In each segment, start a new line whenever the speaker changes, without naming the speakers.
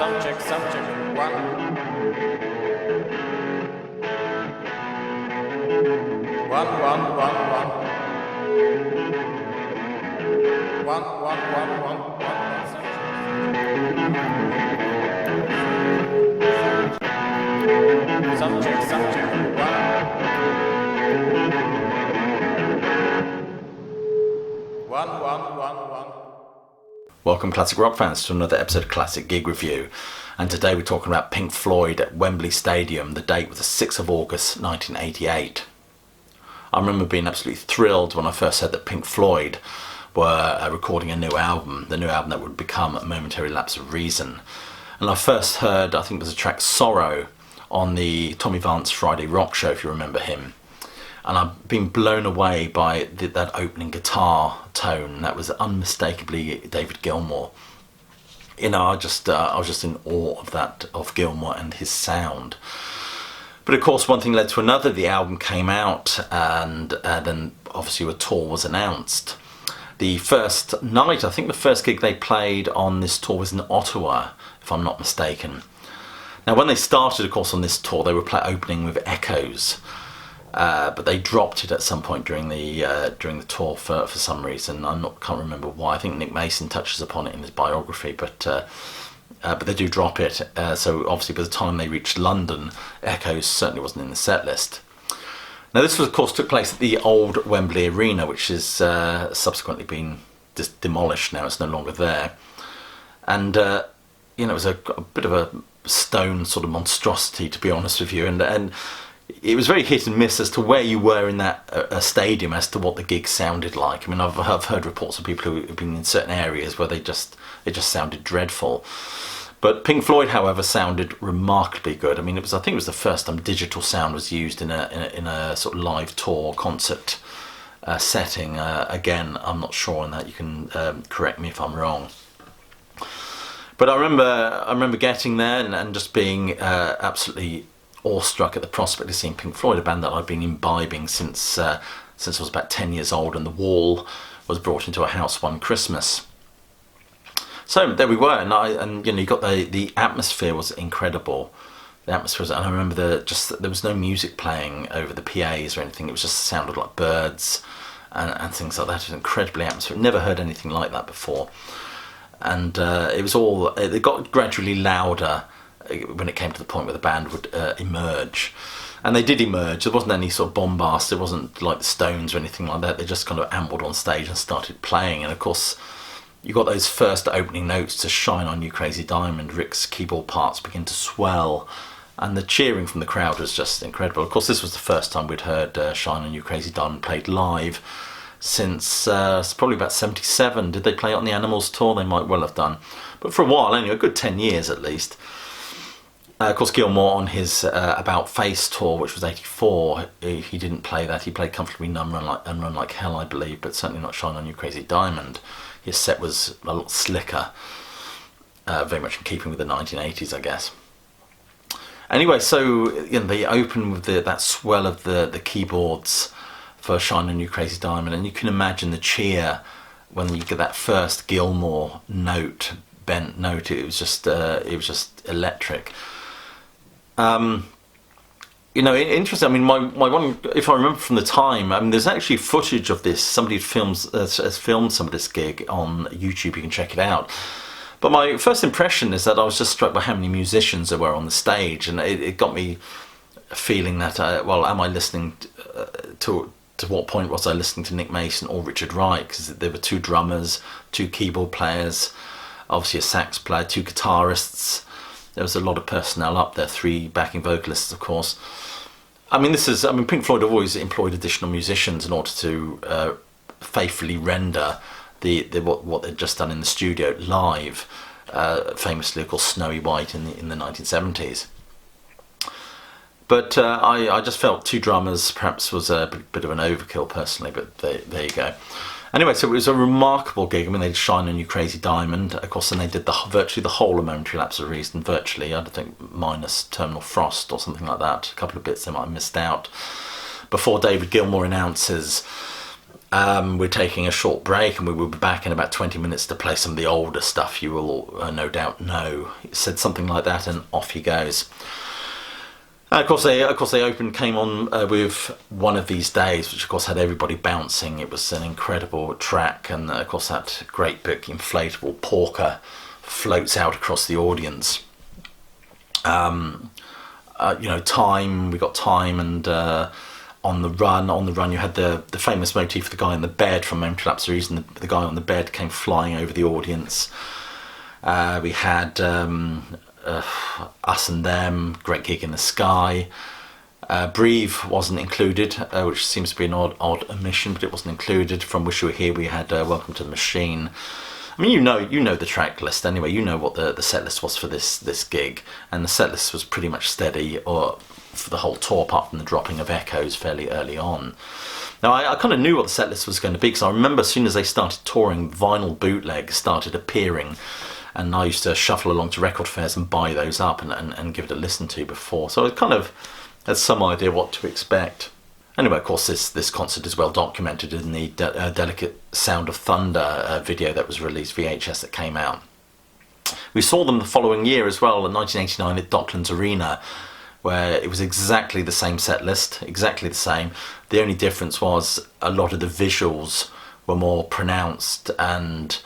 Sound check. One. Sound check. One. Welcome, classic rock fans, to another episode of Classic Gig Review. And today we're talking about Pink Floyd at Wembley Stadium. The date was the 6th of August 1988. I remember being absolutely thrilled when I first heard that Pink Floyd were recording a new album, the new album that would become A Momentary Lapse of Reason. And I first heard, I think it was the track Sorrow, on the Tommy Vance Friday Rock Show, if you remember him. And I've been blown away by that opening guitar tone. That was unmistakably David Gilmour. You know, I was just in awe of Gilmour and his sound. But of course, one thing led to another. The album came out, and then obviously a tour was announced. The first night, I think the first gig they played on this tour was in Ottawa, if I'm not mistaken. Now, when they started, of course, on this tour, they were opening with Echoes. But they dropped it at some point during the tour for some reason. Can't remember why. I think Nick Mason touches upon it in his biography, but they do drop it. So obviously, by the time they reached London, Echoes certainly wasn't in the set list. Now, this was, of course, took place at the old Wembley Arena, which has subsequently been demolished. Now it's no longer there, and it was a bit of a stone sort of monstrosity, to be honest with you, and it was very hit and miss as to where you were in that stadium as to what the gig sounded like. I mean, I've heard reports of people who have been in certain areas where it just sounded dreadful. But Pink Floyd, however, sounded remarkably good. I mean, I think it was the first time digital sound was used in a sort of live tour concert setting. Again, I'm not sure on that. You can correct me if I'm wrong. But I remember getting there and just being absolutely awestruck at the prospect of seeing Pink Floyd, a band that I'd been imbibing since I was about 10 years old, and The Wall was brought into a house one Christmas. So there we were, and you got the atmosphere was incredible. The atmosphere was, and I remember there was no music playing over the PAs or anything. It was just sounded like birds and things like that. It was incredibly atmospheric. Never heard anything like that before. And it got gradually louder when it came to the point where the band would emerge. And they did emerge. There wasn't any sort of bombast. It wasn't like the Stones or anything like that. They just kind of ambled on stage and started playing. And of course, you got those first opening notes to Shine On You Crazy Diamond. Rick's keyboard parts begin to swell, and the cheering from the crowd was just incredible. Of course, this was the first time we'd heard Shine On You Crazy Diamond played live since probably about 77. Did they play it on the Animals tour? They might well have done. But for a while, anyway, a good 10 years at least. Of course, Gilmour on his About Face tour, which was 84, he didn't play that. He played Comfortably Numb and Run Like Hell, I believe, but certainly not Shine On You Crazy Diamond. His set was a lot slicker, very much in keeping with the 1980s, I guess. Anyway, so they open with that swell of the keyboards for Shine On You Crazy Diamond, and you can imagine the cheer when you get that first Gilmour bent note. It was just electric. Interesting. I mean, my one, if I remember from the time, I mean, there's actually footage of this. Somebody has filmed some of this gig on YouTube. You can check it out. But my first impression is that I was just struck by how many musicians there were on the stage, and it got me feeling that, am I listening to what point was I listening to Nick Mason or Richard Wright? Because there were two drummers, two keyboard players, obviously a sax player, two guitarists. There was a lot of personnel up there, three backing vocalists, of course. I mean, Pink Floyd have always employed additional musicians in order to faithfully render what they'd just done in the studio live. Famously, of course, Snowy White in the 1970s. But I just felt two drummers perhaps was a bit of an overkill personally, but there you go. Anyway, so it was a remarkable gig. I mean, they did Shine On You Crazy Diamond, of course, and they did virtually the whole of Momentary Lapse of Reason, virtually, I don't think, minus Terminal Frost or something like that. A couple of bits they might have missed out. Before David Gilmour announces We're taking a short break, and we will be back in about 20 minutes to play some of the older stuff you will no doubt know. He said something like that, and off he goes. Of course, they came on with One of These Days, which of course had everybody bouncing. It was an incredible track, and of course that great big inflatable porker floats out across the audience. You know, Time, we got Time, and on the run you had the famous motif of the guy in the bed from Momentary Lapse of Reason. The guy on the bed came flying over the audience. We had Us and Them, Great Gig in the Sky. Breathe wasn't included, which seems to be an odd omission, but it wasn't included. From Wish You Were Here we had Welcome to the Machine. I mean, you know the track list anyway. You know what the set list was for this gig, and the set list was pretty much steady or for the whole tour, apart from the dropping of Echoes fairly early on. Now, I kind of knew what the set list was going to be, because I remember as soon as they started touring, vinyl bootlegs started appearing, and I used to shuffle along to record fairs and buy those up and give it a listen to before. So I kind of had some idea what to expect. Anyway, of course, this concert is well documented in the Delicate Sound of Thunder video that was released, VHS, that came out. We saw them the following year as well, in 1989 at Docklands Arena, where it was exactly the same set list, exactly the same. The only difference was a lot of the visuals were more pronounced and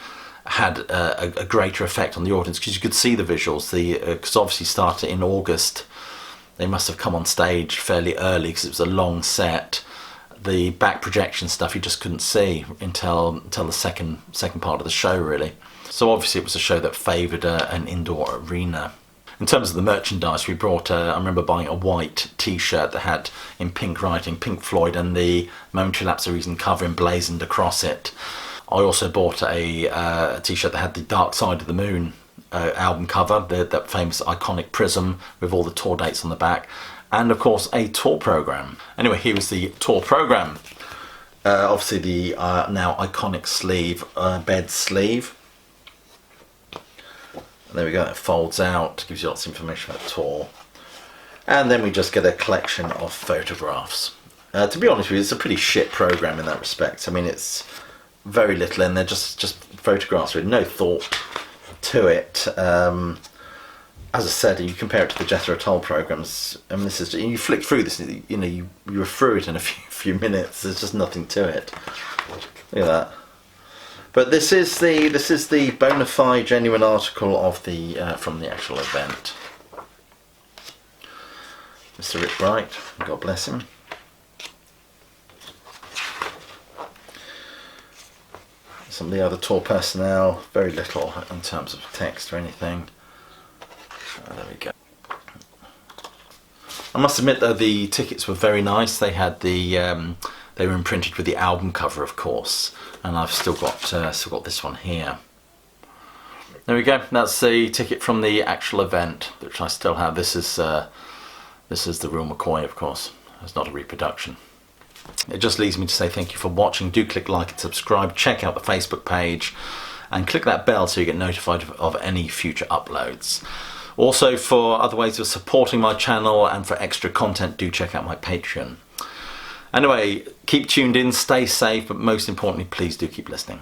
had a greater effect on the audience, because you could see the visuals. Because obviously started in August, they must have come on stage fairly early because it was a long set. The back projection stuff you just couldn't see until the second part of the show, really. So obviously it was a show that favoured an indoor arena. In terms of the merchandise, we brought, I remember buying a white t-shirt that had in pink writing Pink Floyd and the Momentary Lapse of Reason cover emblazoned across it. I also bought a t-shirt that had the Dark Side of the Moon album cover, that famous iconic prism with all the tour dates on the back, and of course a tour programme. Anyway, here was the tour programme. Obviously the now iconic sleeve, bed sleeve. There we go, it folds out, gives you lots of information about the tour. And then we just get a collection of photographs. To be honest with you, it's a pretty shit programme in that respect. I mean, it's very little, and they're just photographs with no thought to it. As I said, you compare it to the Jethro Tull programs. I mean, this is, you flick through this, you know, you were through it in a few minutes. There's just nothing to it. Look at that. But this is the bona fide, genuine article of the from the actual event. Mr. Rick Bright, God bless him. Some of the other tour personnel, very little in terms of text or anything. There we go. I must admit though, the tickets were very nice. They had the they were imprinted with the album cover, of course, and I've still got this one here. There we go. That's the ticket from the actual event, which I still have. This is the real McCoy, of course. It's not a reproduction. It just leaves me to say thank you for watching. Do click like and subscribe. Check out the Facebook page and click that bell so you get notified of any future uploads. Also, for other ways of supporting my channel and for extra content, do check out my Patreon. Anyway, keep tuned in, stay safe, but most importantly, please do keep listening.